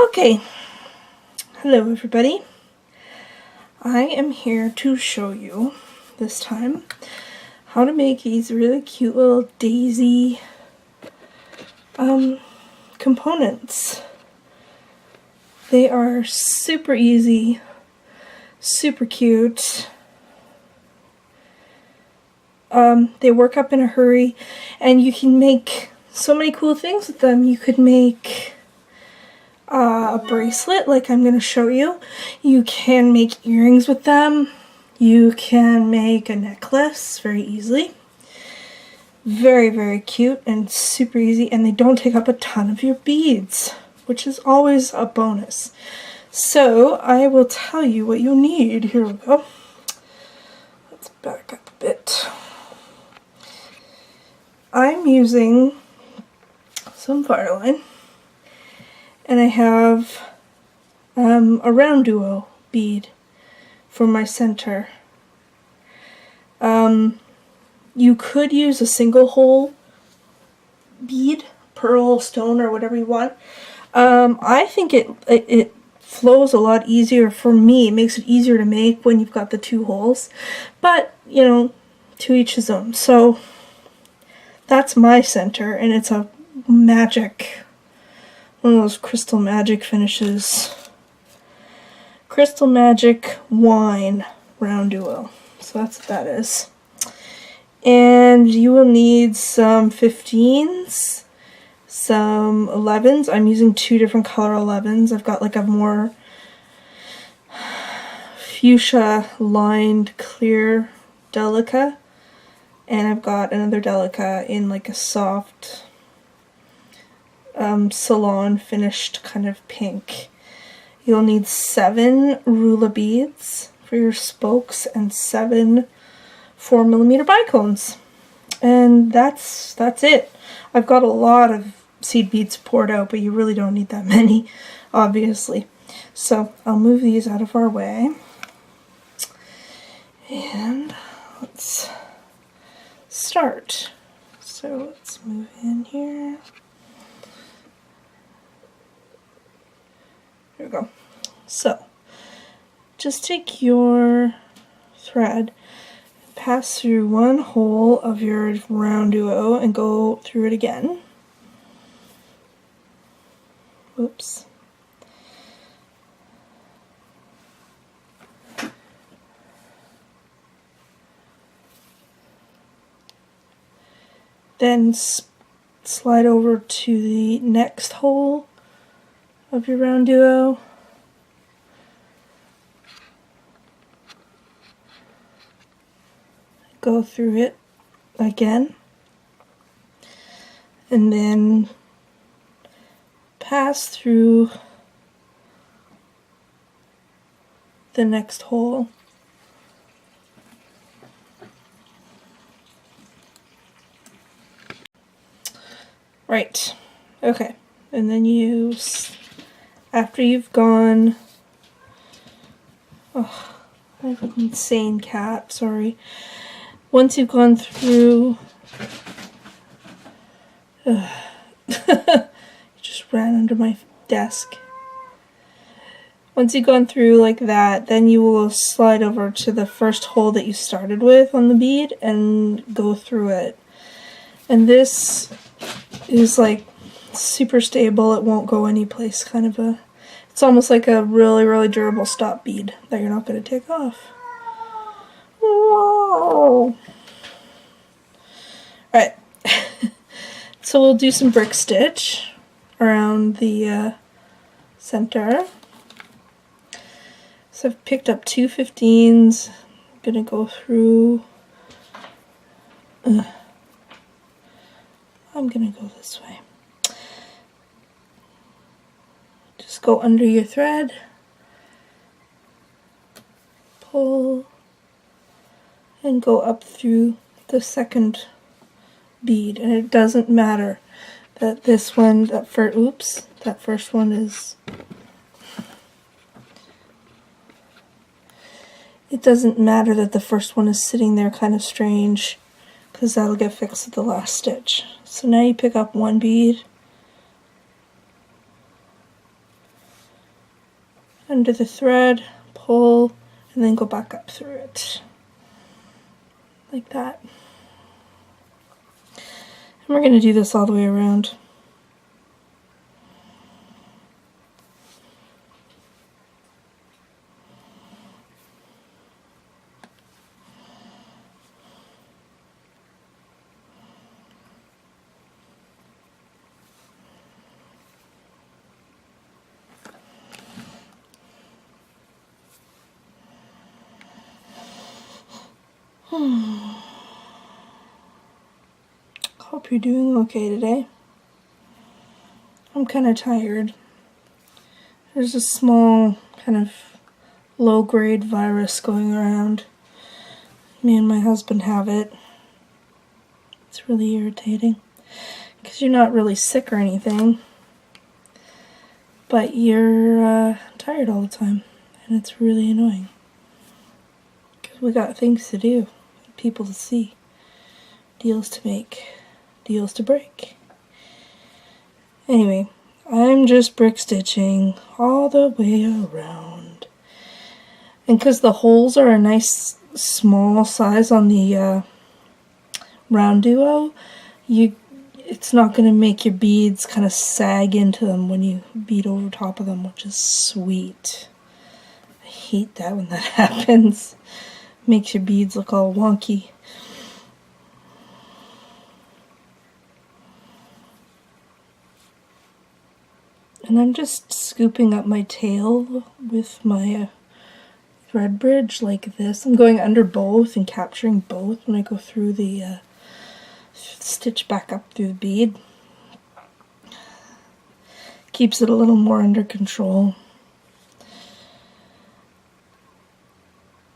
Okay, hello everybody. I am here to show you, this time, how to make these really cute little daisy components. They are super easy, super cute. They work up in a hurry, and you can make so many cool things with them. You could make a bracelet like I'm going to show you. You can make earrings with them. You can make a necklace very easily. Very, very cute and super easy, and they don't take up a ton of your beads, which is always a bonus. So I will tell you what you'll need. Here we go. Let's back up a bit. I'm using some Fireline, and I have a round duo bead for my center. You could use a single hole bead, pearl, stone, or whatever you want. I think it flows a lot easier for me. It makes it easier to make when you've got the two holes, but you know, to each his own. So that's my center, and it's a magic, one of those crystal magic finishes. Crystal Magic Wine Round Duo. So that's what that is. And you will need some 15s, some 11s. I'm using two different color 11s. I've got like a more fuchsia lined clear Delica, and I've got another Delica in like a soft salon finished kind of pink. You'll need 7 Rula beads for your spokes and 7 4mm bicones, and that's it. I've got a lot of seed beads poured out, but you really don't need that many, obviously. So I'll move these out of our way, and let's start. So let's move in here. There we go. So just take your thread, pass through one hole of your round duo, and go through it again. Oops. Then slide over to the next hole of your round duo. Go through it again, and then pass through the next hole. Right, okay, and then you, after you've gone, oh, I have an insane cat, sorry. Once you've gone through, it just ran under my desk. Once you've gone through like that, then you will slide over to the first hole that you started with on the bead and go through it. And this is like super stable, it won't go anyplace, kind of a, it's almost like a really, really durable stop bead that you're not going to take off. Whoa! Alright, so we'll do some brick stitch around the center. So I've picked up 2 15s. I'm going to go through, I'm going to go this way. Just go under your thread, pull, and go up through the second bead. And it doesn't matter that this one, that first one is, it doesn't matter that the first one is sitting there kind of strange, because that'll get fixed at the last stitch. So now you pick up one bead, under the thread, pull, and then go back up through it. Like that. And we're going to do this all the way around. Hope you're doing okay today. I'm kind of tired. There's a small kind of low-grade virus going around. Me and my husband have it. It's really irritating because you're not really sick or anything, but you're tired all the time, and it's really annoying because we got things to do, people to see, deals to make, deals to break. Anyway, I'm just brick stitching all the way around, and because the holes are a nice small size on the round duo, it's not going to make your beads kind of sag into them when you bead over top of them, which is sweet. I hate that when that happens. Makes your beads look all wonky. And I'm just scooping up my tail with my thread bridge like this. I'm going under both and capturing both when I go through the stitch back up through the bead. Keeps it a little more under control.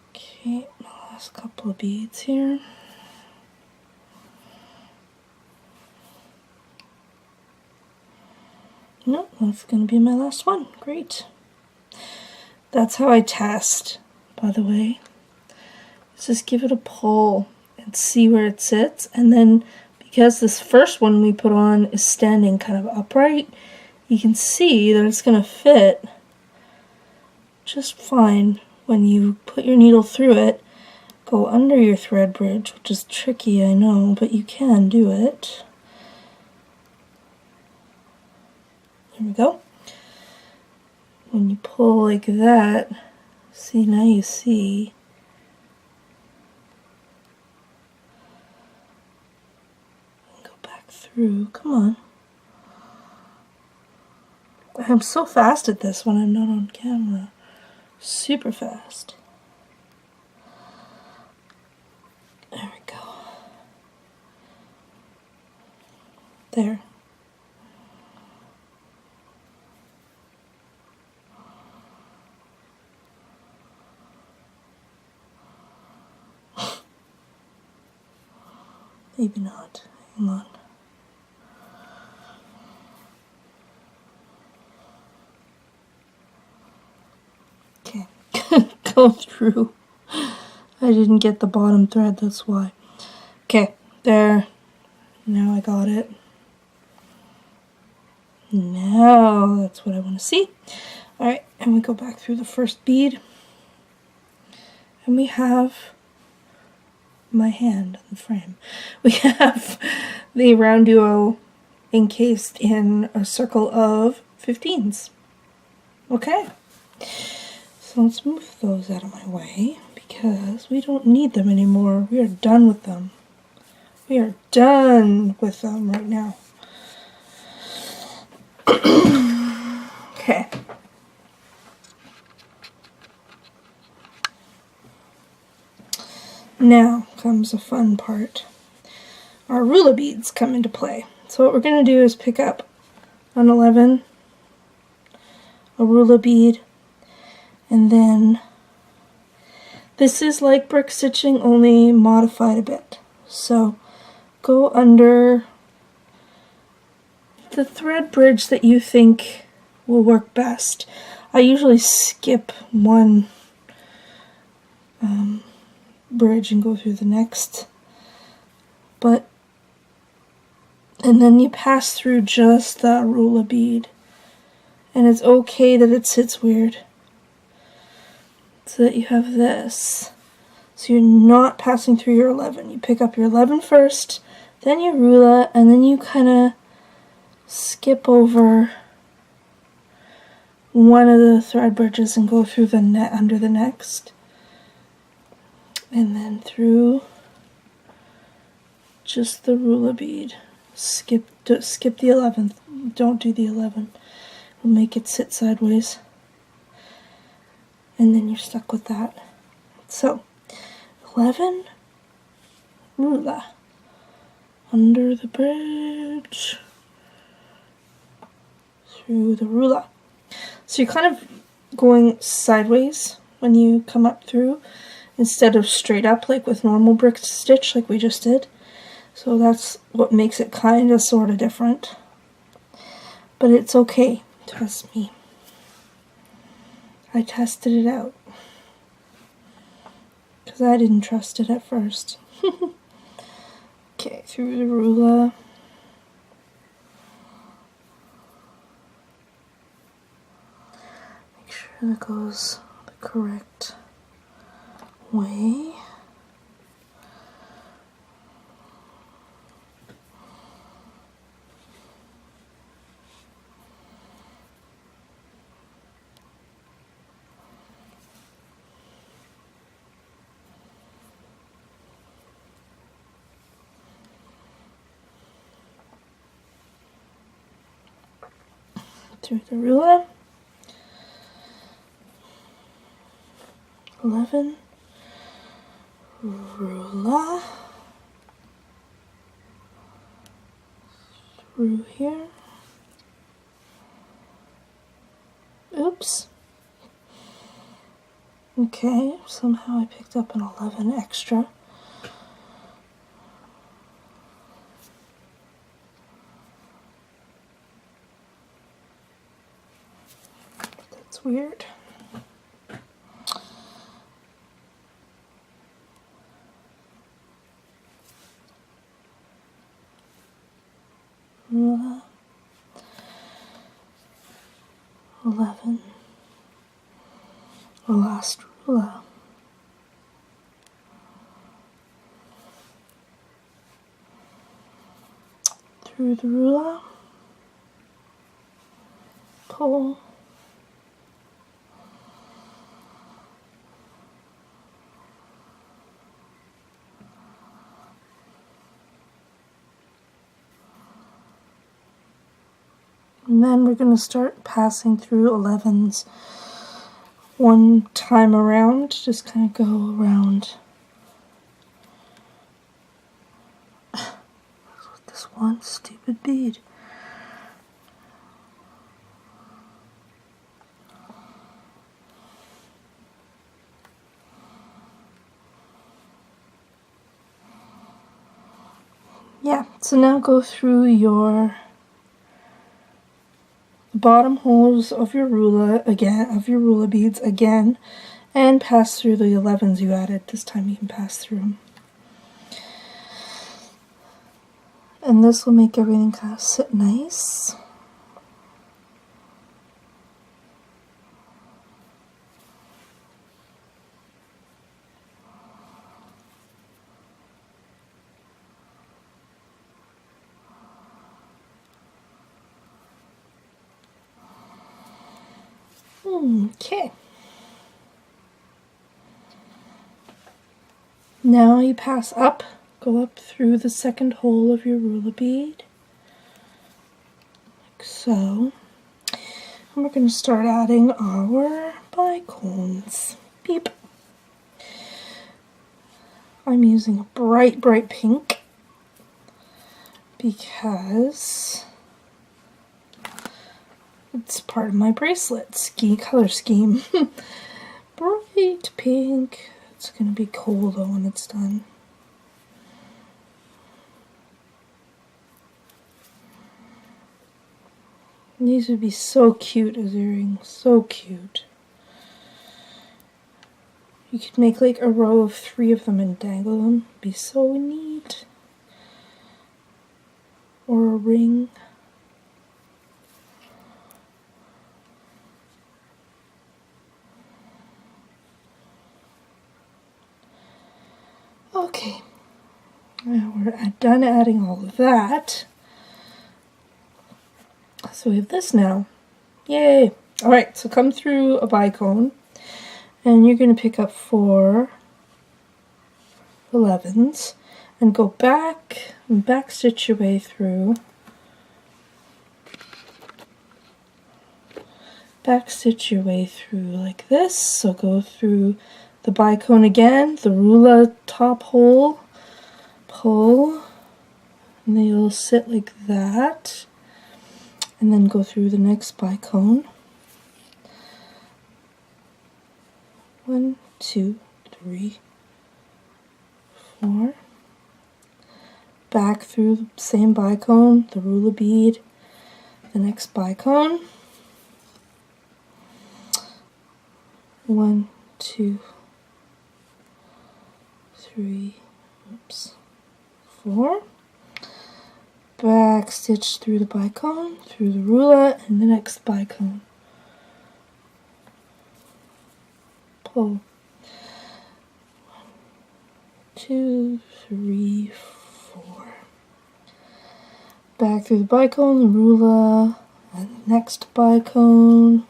Okay, my last couple of beads here. Nope, that's going to be my last one. Great. That's how I test, by the way. Just give it a pull and see where it sits, and then because this first one we put on is standing kind of upright, you can see that it's going to fit just fine when you put your needle through it. Go under your thread bridge, which is tricky, I know, but you can do it. There we go. When you pull like that, see, now you see. Go back through, come on. I'm so fast at this when I'm not on camera. Super fast. There we go. There. Maybe not. Hang on. Okay. Go through. I didn't get the bottom thread, that's why. Okay, there. Now I got it. Now that's what I want to see. Alright, and we go back through the first bead. And we have my hand on the frame. We have the round duo encased in a circle of 15s. Okay, so let's move those out of my way because we don't need them anymore. We are done with them. We are done with them right now. Okay. Now comes the fun part. Our ruler beads come into play. So what we're going to do is pick up an 11, a ruler bead, and then this is like brick stitching, only modified a bit. So go under the thread bridge that you think will work best. I usually skip one bridge and go through the next, and then you pass through just that ruler bead, and it's okay that it sits weird. so that you have this. So you're not passing through your 11. You pick up your 11 first, then your ruler, and then you kind of skip over one of the thread bridges and go through the net under the next. And then through just the ruler bead. Skip the 11th. Don't do the 11. We'll make it sit sideways. And then you're stuck with that. So, 11, ruler, under the bridge, through the ruler. So you're kind of going sideways when you come up through, instead of straight up like with normal brick stitch like we just did. So that's what makes it kind of sort of different. But it's okay, trust me. I tested it out. Because I didn't trust it at first. Okay, through the ruler. Make sure that goes the correct way. Through the ruler. 11, ruler, through here. Oops. Okay, somehow I picked up an 11 extra. That's weird. Ruler, 11, the last ruler. Through the ruler, pull, and then we're going to start passing through 11s one time around, just kind of go around with this one stupid bead. Yeah, so now go through your bottom holes of your ruler again, of your ruler beads again, and pass through the 11s you added. This time you can pass through them. And this will make everything kind of sit nice. Okay. Now you pass up, go up through the second hole of your ruler bead, like so. And we're going to start adding our bicones. Beep. I'm using a bright, bright pink because it's part of my bracelet color scheme. Bright pink. It's going to be cold though when it's done. And these would be so cute as earrings. So cute. You could make like a row of 3 of them and dangle them. Be so neat. Or a ring. Okay, now we're done adding all of that. So we have this now. Yay! Alright, so come through a bicone, and you're going to pick up 4 11s and go back and back stitch your way through. Back stitch your way through like this. So go through the bicone again, the ruler top hole, pull, and then you'll sit like that, and then go through the next bicone. 1, 2, 3, 4. Back through the same bicone, the ruler bead, the next bicone. 1, 2, 3, 4. Back stitch through the bicone, through the ruler, and the next bicone. Pull. 2, 3, 4. Back through the bicone, the ruler, and the next bicone.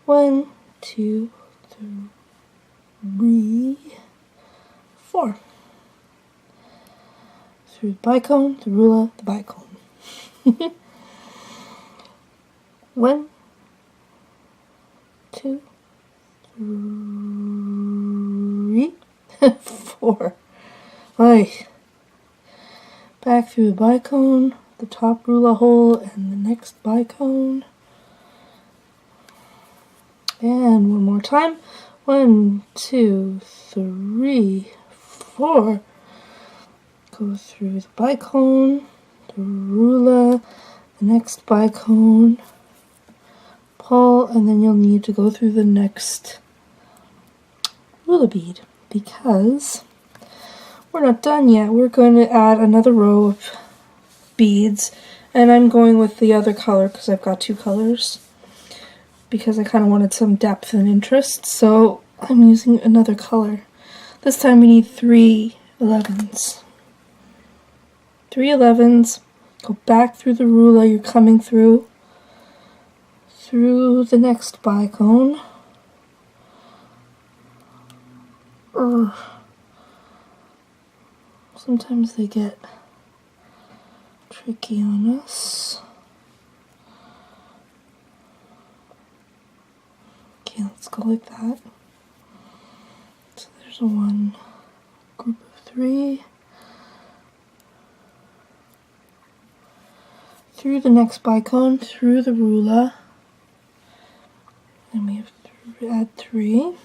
1, 2, 3, 4. Through the bicone, the ruler, the bicone. 1, 2, 3, 4. Right. Back through the bicone, the top ruler hole, and the next bicone. And one more time. 1, 2, 3, 4. Go through the bicone, the ruler, the next bicone, pull, and then you'll need to go through the next ruler bead because we're not done yet. We're going to add another row of beads, and I'm going with the other color because I've got 2 colors because I kind of wanted some depth and interest, so I'm using another color. This time we need 3 11s. 3 11s, go back through the ruler you're coming through the next bicone. Sometimes they get tricky on us. Okay, let's go like that. So there's a 1 group of 3. Through the next bicone, through the ruler, and we have to add 3.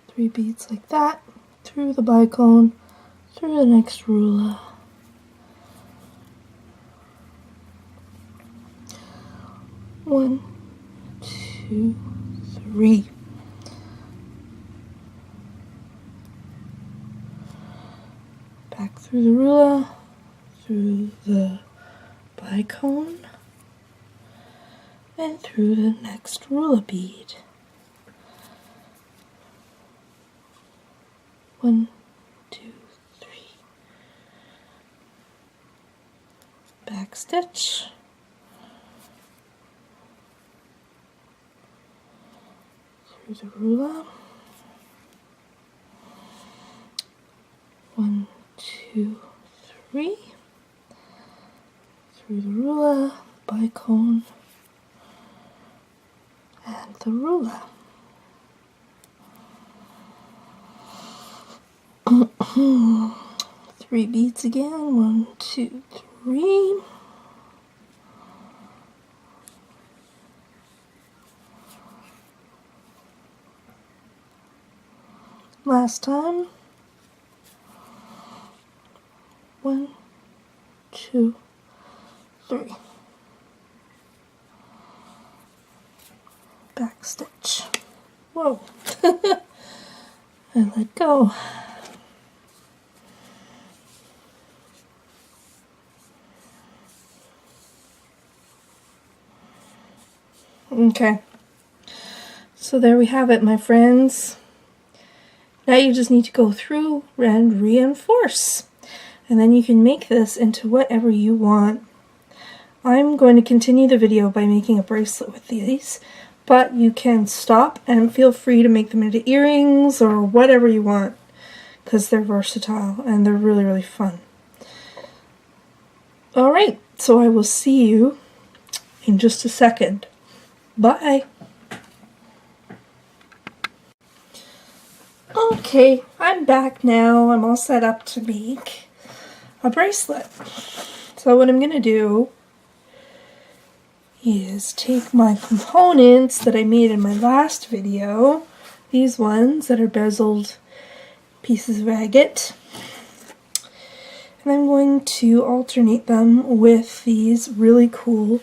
Three beads like that, through the bicone, through the next ruler. One, 2, 3. Back through the ruler, through the bicone, and through the next ruler bead. 1, 2, 3. Back stitch. Through the ruler. 1, 2, 3. Through the ruler, bicone, and the ruler. Three beads again. 1, 2, 3. Last time. 1, 2, 3. Back stitch. Whoa. And let go. Okay. So there we have it, my friends. Now you just need to go through and reinforce. And then you can make this into whatever you want. I'm going to continue the video by making a bracelet with these, but you can stop and feel free to make them into earrings or whatever you want, because they're versatile and they're really, really fun. Alright, so I will see you in just a second. Bye! Okay, I'm back now. I'm all set up to make a bracelet. So what I'm going to do is take my components that I made in my last video, these ones that are bezeled pieces of agate, and I'm going to alternate them with these really cool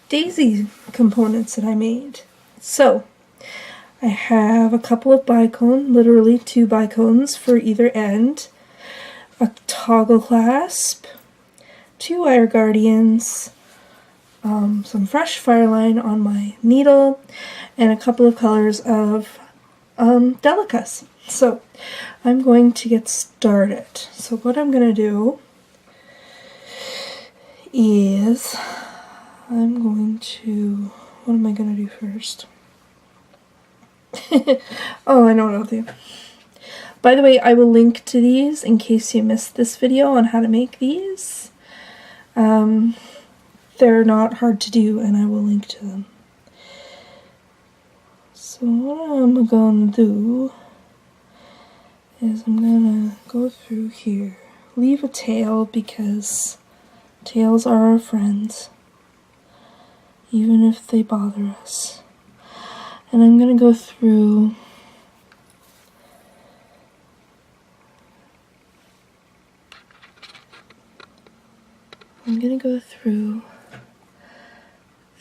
daisy components that I made. So I have a couple of bicone, literally 2 bicones for either end, a toggle clasp, 2 wire guardians, some fresh fireline on my needle, and a couple of colors of delicas. So I'm going to get started. So what I'm going to do is what am I going to do first? Oh, I know what I'll do. By the way, I will link to these in case you missed this video on how to make these. They're not hard to do, and I will link to them. So what I'm going to do is I'm going to go through here. Leave a tail because tails are our friends, even if they bother us. And I'm going to go through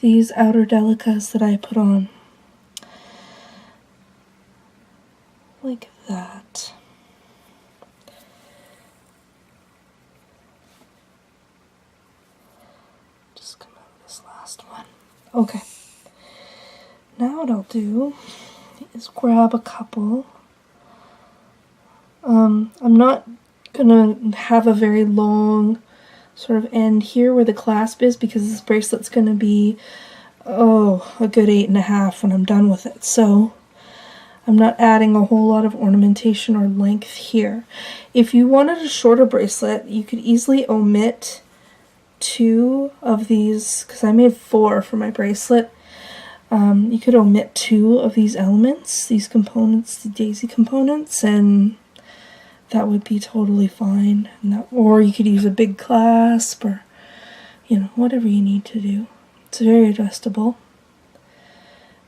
these outer delicas that I put on. Like that. Just come out of this last one. Okay. Now what I'll do is grab a couple. I'm not gonna have a very long sort of end here where the clasp is, because this bracelet's gonna be a good 8.5 when I'm done with it. So I'm not adding a whole lot of ornamentation or length here. If you wanted a shorter bracelet, you could easily omit 2 of these, because I made 4 for my bracelet. You could omit 2 of these elements, these components, the daisy components, and that would be totally fine. Or you could use a big clasp, or whatever you need to do. It's very adjustable.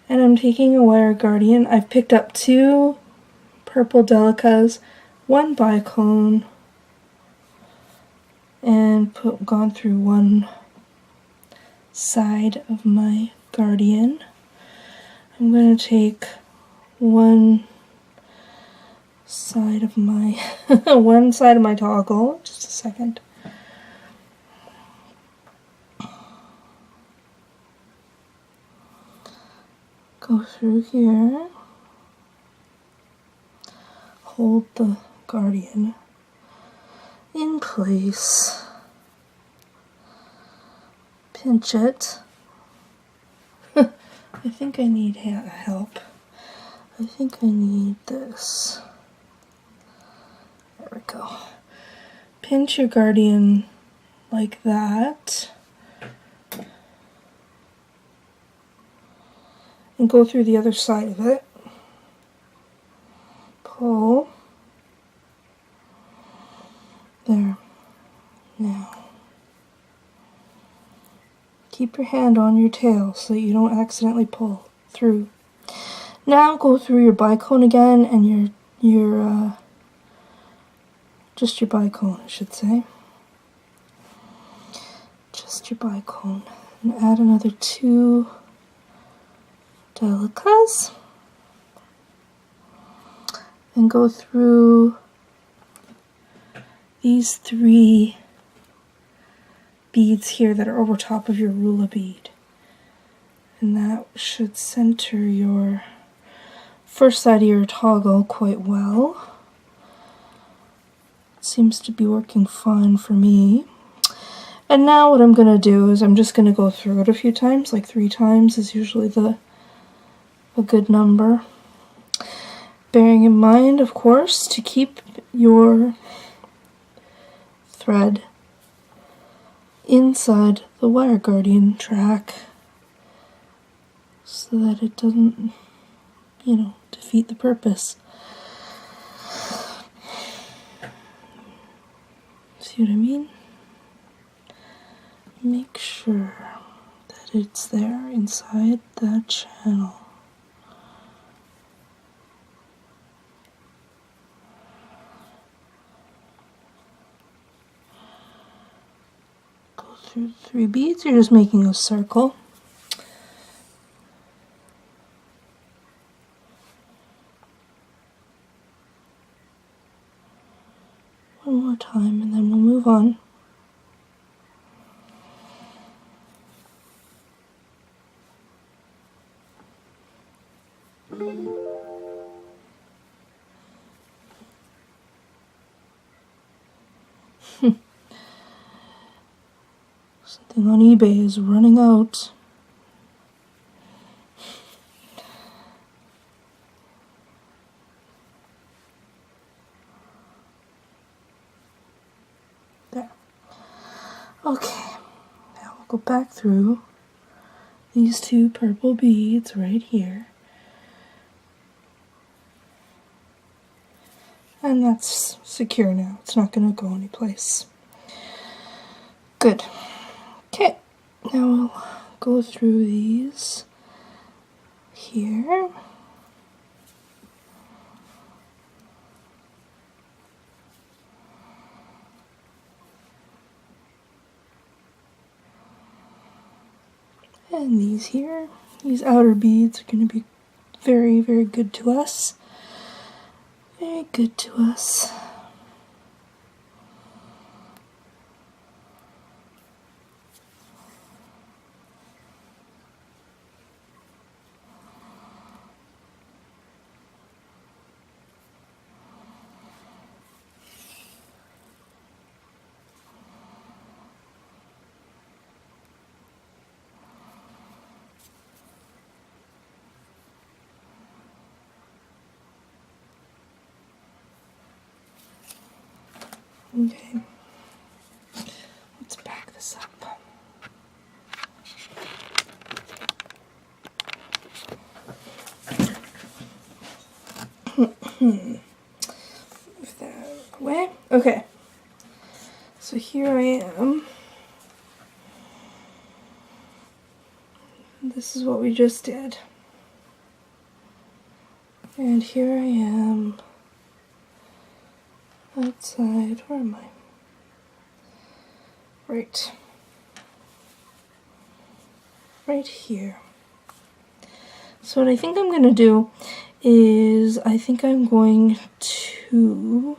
And I'm taking a wire guardian. I've picked up 2 purple delicas, 1 bicone, and gone through one side of my guardian. I'm going to take one side of my toggle. Just a second. Go through here. Hold the guardian in place. Pinch it. I think I need help. I think I need this. There we go. Pinch your guardian like that. And go through the other side of it. Pull. There. Now. Keep your hand on your tail so that you don't accidentally pull through. Now go through your bicone again, and just your bicone, I should say. Just your bicone. And add another 2 delicas. And go through these 3 beads here that are over top of your rula bead. And that should center your first side of your toggle quite well. It seems to be working fine for me. And now what I'm going to do is I'm just going to go through it a few times, like 3 times is usually a good number. Bearing in mind, of course, to keep your thread inside the wire guardian track so that it doesn't, you know, defeat the purpose. See what I mean? Make sure that it's there inside that channel. Go through 3 beads, you're just making a circle. One more time and then we'll move on. Something on eBay is running out. There. Okay, now we'll go back through these 2 purple beads right here. And that's secure now. It's not going to go anyplace. Good. Okay, now we'll go through these here. And these here, these outer beads are going to be very, very good to us. Very good to us. Okay, let's back this up. Move that out of the way. Okay, so here I am. This is what we just did. And here I am. Outside, where am I? Right here. So what I think I'm going to do is I think I'm going to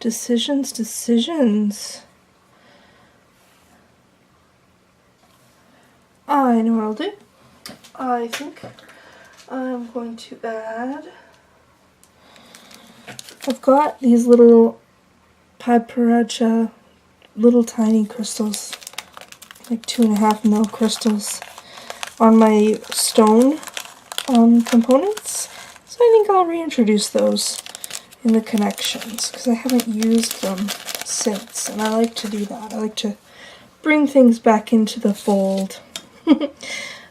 decisions. I know what I'll do. I think I'm going to add, I've got these little Paparacha, little tiny crystals, like 2.5 mil crystals on my stone components. So I think I'll reintroduce those in the connections because I haven't used them since, and I like to do that. I like to bring things back into the fold.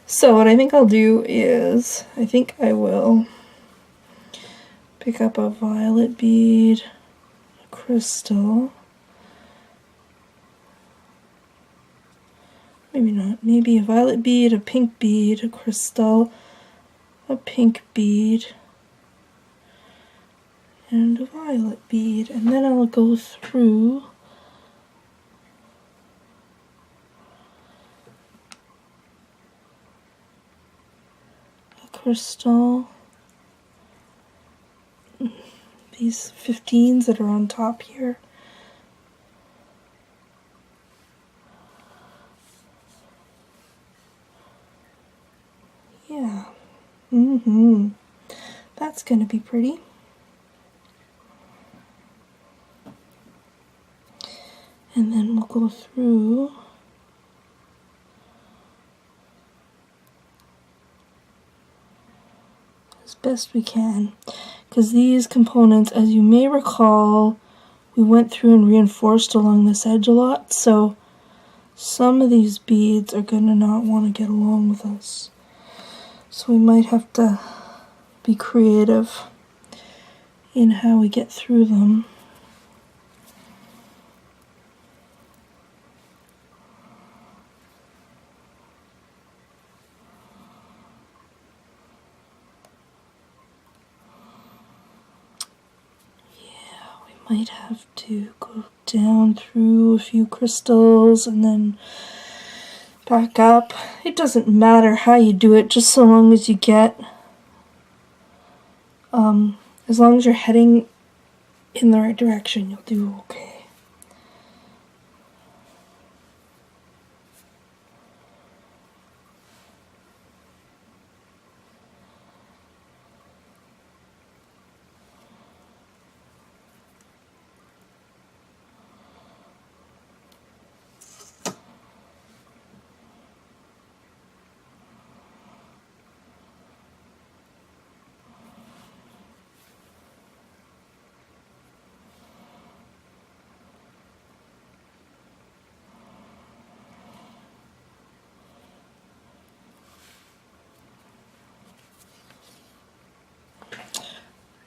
So what I think I'll do is, I think I will pick up a violet bead, a crystal, maybe not, maybe a violet bead, a pink bead, a crystal, a pink bead, and a violet bead, and then I'll go through crystal, these 15s that are on top here, that's going to be pretty. And then we'll go through as best we can, because these components, as you may recall, we went through and reinforced along this edge a lot, so some of these beads are going to not want to get along with us. So we might have to be creative in how we get through them. Might have to go down through a few crystals and then back up. It doesn't matter how you do it, just so long as you get, as long as you're heading in the right direction, you'll do okay.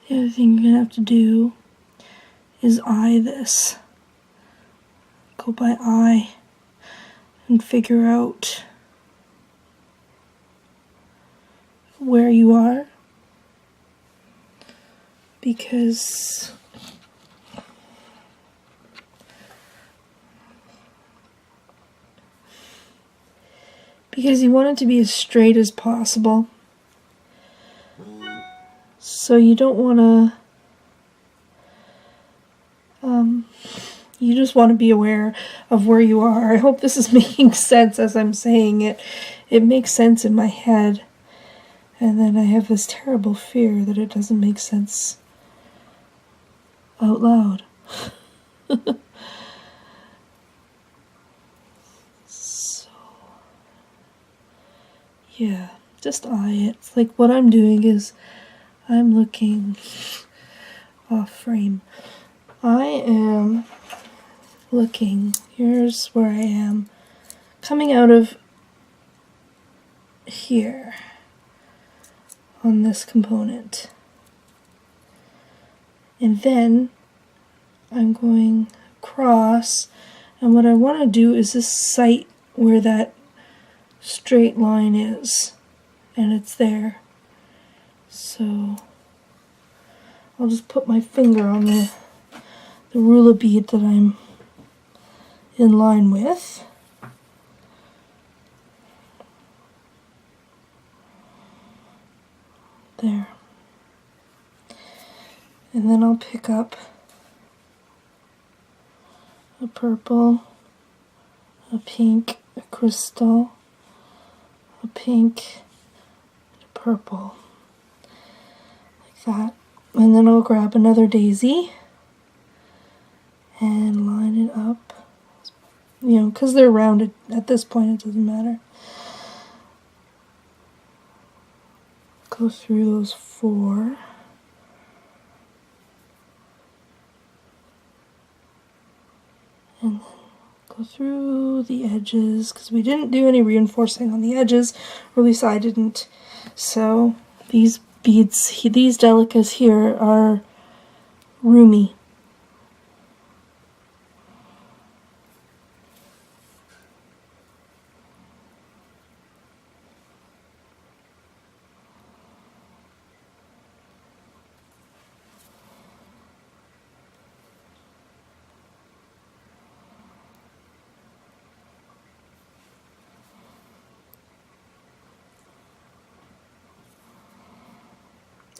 The other thing you're going to have to do is eye this. Go by eye and figure out where you are. Because you want it to be as straight as possible. So you don't want to, you just want to be aware of where you are. I hope this is making sense as I'm saying it. It makes sense in my head. And then I have this terrible fear that it doesn't make sense out loud. So, yeah, just eye it. It's like what I'm doing is I'm looking off frame. I am looking, here's where I am, coming out of here on this component. And then I'm going across, and what I want to do is this sight where that straight line is, and it's there. So I'll just put my finger on the ruler bead that I'm in line with. There. And then I'll pick up a purple, a pink, a crystal, a pink, a purple. Like that. And then I'll grab another daisy and line it up. You know, because they're rounded at this point, it doesn't matter. Go through those 4. And then go through the edges, because we didn't do any reinforcing on the edges, or at least I didn't. So these beads, these delicas here are roomy.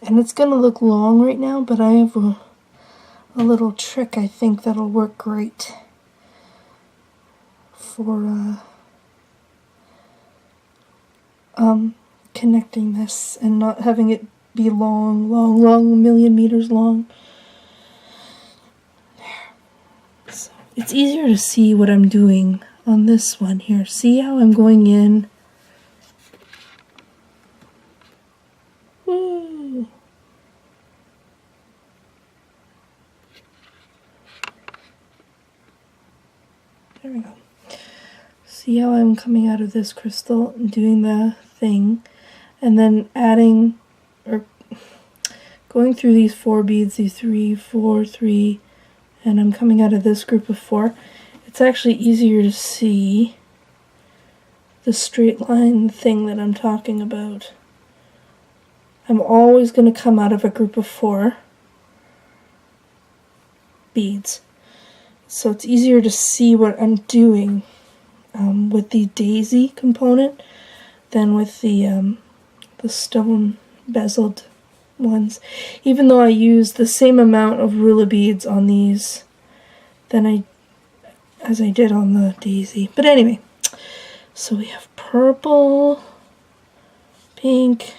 And it's going to look long right now, but I have a little trick I think that'll work great for connecting this and not having it be long, long, long, a million meters long. So it's easier to see what I'm doing on this one here. See how I'm going in? Woo. There we go. See how I'm coming out of this crystal and doing the thing, and then adding or going through these 4 beads, these 3, 4, 3, and I'm coming out of this group of 4. It's actually easier to see the straight line thing that I'm talking about. I'm always going to come out of a group of 4 beads. So it's easier to see what I'm doing with the daisy component than with the stone bezeled ones. Even though I use the same amount of Rula beads on these as I did on the daisy. But anyway, so we have purple, pink,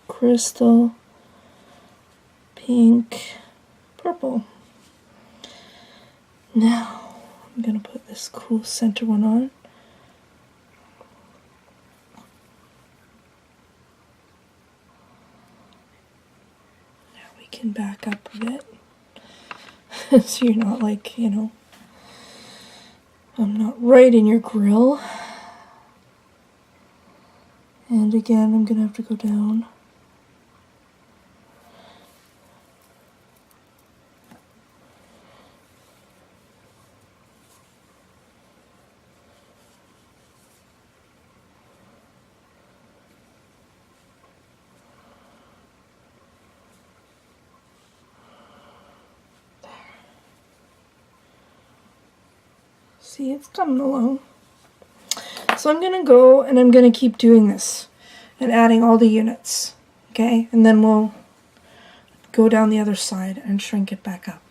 crystal, pink, purple. Now, I'm going to put this cool center one on. Now we can back up a bit. So you're not like, you know, I'm not right in your grill. And again, I'm going to have to go down. See, it's coming along. So I'm going to go and I'm going to keep doing this and adding all the units. Okay? And then we'll go down the other side and shrink it back up.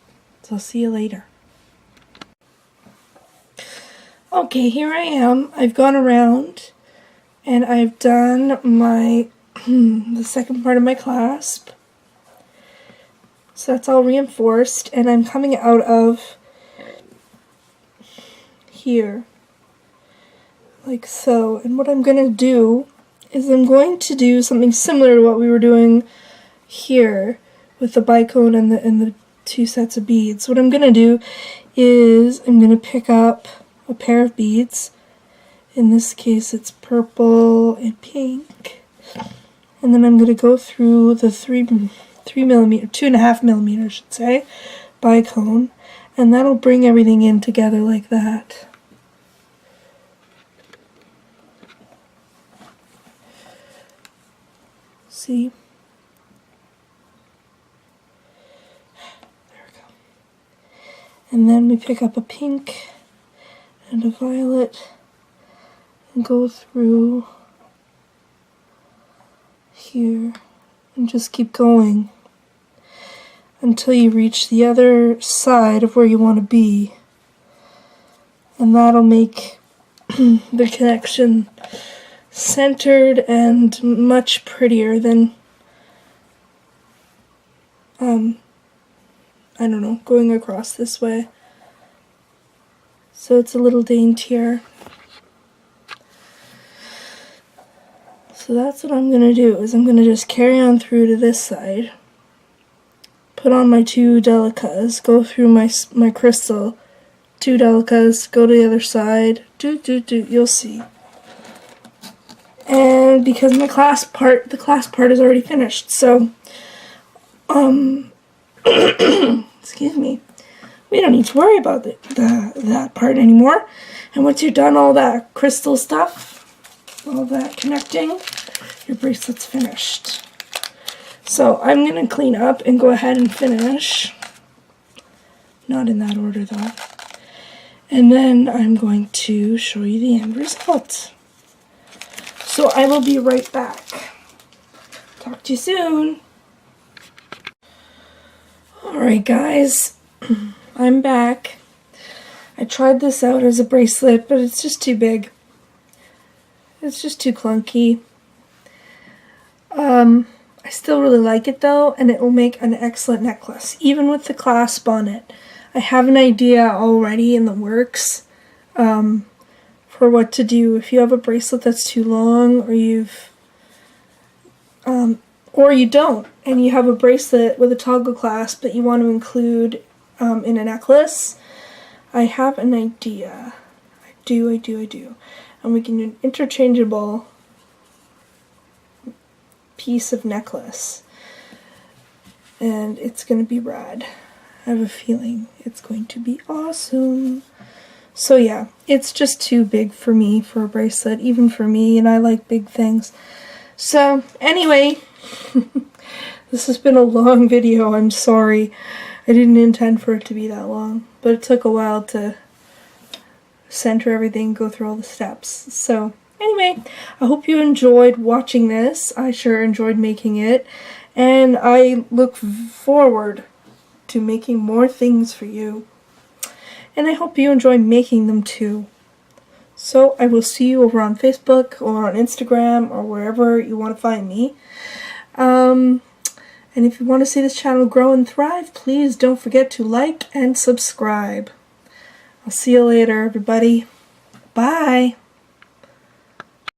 So I'll see you later. Okay, here I am. I've gone around and I've done my the second part of my clasp. So that's all reinforced, and I'm coming out of here like so. And what I'm going to do is I'm going to do something similar to what we were doing here with the bicone and the 2 sets of beads. What I'm going to do is I'm going to pick up a pair of beads. In this case it's purple and pink, and then I'm going to go through the 2.5 millimeter, I should say, bicone, and that'll bring everything in together like that. See? There we go. And then we pick up a pink and a violet and go through here and just keep going until you reach the other side of where you want to be, and that'll make the connection centered and much prettier than I don't know, going across this way. So it's a little daintier. So that's what I'm going to do, is I'm going to just carry on through to this side, put on my 2 delicas, go through my crystal, 2 delicas, go to the other side, you'll see. And because the class part is already finished, so, excuse me, we don't need to worry about that part anymore. And once you're done all that crystal stuff, all that connecting, your bracelet's finished. So I'm going to clean up and go ahead and finish. Not in that order though. And then I'm going to show you the end result. So I will be right back. Talk to you soon. Alright guys, I'm back. I tried this out as a bracelet, but it's just too big. It's just too clunky. I I still really like it though, and it will make an excellent necklace, even with the clasp on it. I have an idea already in the works for what to do. If you have a bracelet that's too long, or you don't, and you have a bracelet with a toggle clasp that you want to include in a necklace, I have an idea. I do. And we can do an interchangeable piece of necklace. And it's going to be rad. I have a feeling it's going to be awesome. So yeah, it's just too big for me for a bracelet, even for me, and I like big things. So anyway, this has been a long video, I'm sorry. I didn't intend for it to be that long, but it took a while to center everything, go through all the steps. So anyway, I hope you enjoyed watching this. I sure enjoyed making it, and I look forward to making more things for you. And I hope you enjoy making them too. So I will see you over on Facebook or on Instagram or wherever you want to find me. And if you want to see this channel grow and thrive, please don't forget to like and subscribe. I'll see you later, everybody. Bye.